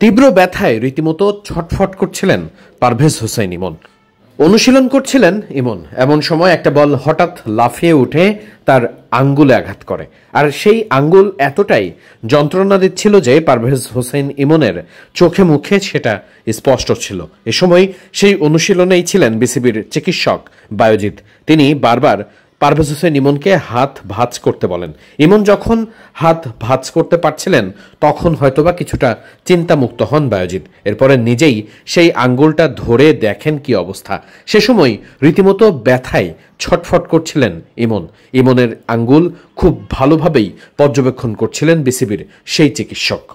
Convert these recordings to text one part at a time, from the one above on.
তীব্র ব্যথায় রীতিমতো ছটফট করছিলেন পারভেজ হোসেন ইমন। অনুশীলন করছিলেন ইমন, এমন সময় একটা বল হঠাৎ লাফিয়ে উঠে তার আঙ্গুলে আঘাত করে। আর সেই আঙ্গুল এতটাই যন্ত্রণা দিচ্ছিল যে পারভেজ হোসেন ইমনের চোখে মুখে সেটা স্পষ্ট ছিল। এ সময় সেই অনুশীলনেই ছিলেন বিসিবির চিকিৎসক বায়োজিৎ। তিনি বারবার পারভেজ হোসেন ইমনকে হাত ভাঁজ করতে বলেন। ইমন যখন হাত ভাঁজ করতে পারছিলেন তখন হয়তোবা কিছুটা চিন্তামুক্ত হন বায়োজিৎ। এরপরে নিজেই সেই আঙ্গুলটা ধরে দেখেন কি অবস্থা। সে সময় রীতিমতো ব্যথায় ছটফট করছিলেন ইমন। ইমনের আঙ্গুল খুব ভালোভাবেই পর্যবেক্ষণ করছিলেন বিসিবির সেই চিকিৎসক।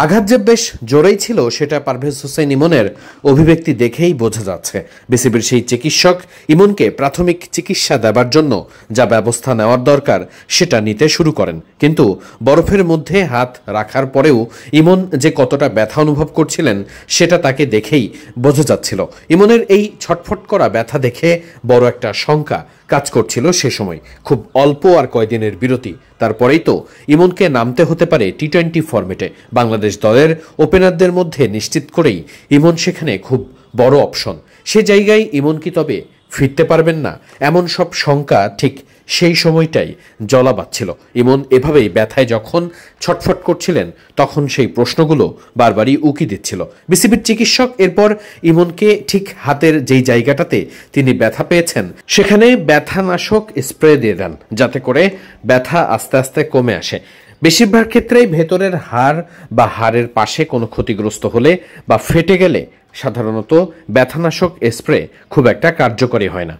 আঘাত যে বেশ জোরেই ছিল সেটা পারভেজ হোসেন ইমনের অভিব্যক্তি দেখেই বোঝা যাচ্ছে। বিসিবির সেই চিকিৎসক ইমনকে প্রাথমিক চিকিৎসা দেবার জন্য যা ব্যবস্থা নেওয়ার দরকার সেটা নিতে শুরু করেন। কিন্তু বরফের মধ্যে হাত রাখার পরেও ইমন যে কতটা ব্যথা অনুভব করছিলেন সেটা তাকে দেখেই বোঝা যাচ্ছিল। ইমনের এই ছটফট করা ব্যথা দেখে বড় একটা শঙ্কা কাজ করছিল সে সময়। খুব অল্প আর কয়দিনের বিরতি, তারপরেই তো ইমনকে নামতে হতে পারে টি-20 ফরম্যাটে। বাংলাদেশ দলের ওপেনারদের মধ্যে নিশ্চিত করেই ইমন সেখানে খুব বড় অপশন। সে জায়গায় ইমন কি তবে ফিরতে পারবেন না, এমন সব শঙ্কা ঠিক সেই সময়টাই জ্বলা বাঁধছিল। ইমন এভাবেই ব্যথায় যখন ছটফট করছিলেন তখন সেই প্রশ্নগুলো বারবারই উকি দিচ্ছিল বিসিবির চিকিৎসক। এরপর ইমনকে ঠিক হাতের যেই জায়গাটাতে তিনি ব্যথা পেয়েছেন সেখানে ব্যথানাশক স্প্রে দিয়ে দেন, যাতে করে ব্যথা আস্তে আস্তে কমে আসে। বেশিরভাগ ক্ষেত্রেই ভেতরের হাড় বা হাড়ের পাশে কোনো ক্ষতিগ্রস্ত হলে বা ফেটে গেলে সাধারণত ব্যথানাশক স্প্রে খুব একটা কার্যকরী হয় না।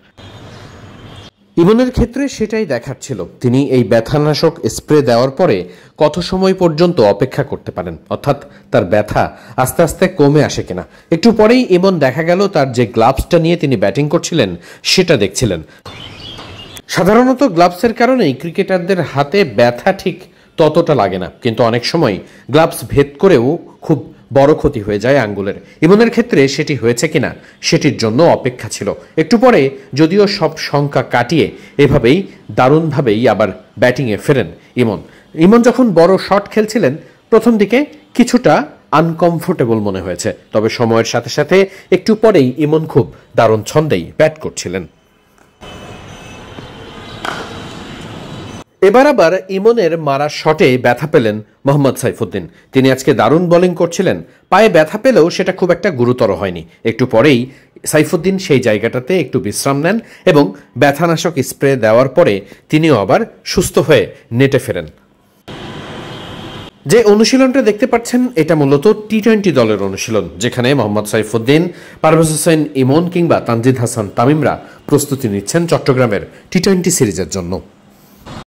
ইমনের ক্ষেত্রে সেটাই দেখাচ্ছিল। তিনি এই ব্যথানাশক স্প্রে দেওয়ার পরে কত সময় পর্যন্ত অপেক্ষা করতে পারেন, অর্থাৎ তার ব্যথা আস্তে আস্তে কমে আসে কিনা। একটু পরেই ইমন দেখা গেল তার যে গ্লাভসটা নিয়ে তিনি ব্যাটিং করছিলেন সেটা দেখছিলেন। সাধারণত গ্লাভসের কারণেই ক্রিকেটারদের হাতে ব্যথা ঠিক ততটা লাগে না, কিন্তু অনেক সময় গ্লাভস ভেদ করেও খুব বড় ক্ষতি হয়ে যায় আঙ্গুলের। ইমনের ক্ষেত্রে সেটি হয়েছে কিনা সেটির জন্য অপেক্ষা ছিল। একটু পরে যদিও সব শঙ্কা কাটিয়ে এভাবেই দারুণভাবেই আবার ব্যাটিংয়ে ফেরেন ইমন। ইমন যখন বড় শট খেলছিলেন প্রথম দিকে কিছুটা আনকমফোর্টেবল মনে হয়েছে, তবে সময়ের সাথে সাথে একটু পরেই ইমন খুব দারুণ ছন্দেই ব্যাট করছিলেন। এবার আবার ইমনের মারা শটে ব্যথা পেলেন মোহাম্মদ সাইফুদ্দিন। তিনি আজকে দারুণ বোলিং করছিলেন, পায়ে ব্যথা পেলেও সেটা খুব একটা গুরুতর হয়নি। একটু পরেই সাইফুদ্দিন সেই জায়গাটাতে একটু বিশ্রাম নেন এবং ব্যথানাশক স্প্রে দেওয়ার পরে তিনিও আবার সুস্থ হয়ে নেটে ফেরেন। যে অনুশীলনটা দেখতে পাচ্ছেন এটা মূলত টি-20 দলের অনুশীলন, যেখানে মোহাম্মদ সাইফুদ্দিন, পারভেজ হোসেন ইমন কিংবা তানজিদ হাসান তামিমরা প্রস্তুতি নিচ্ছেন চট্টগ্রামের টি-20 সিরিজের জন্য।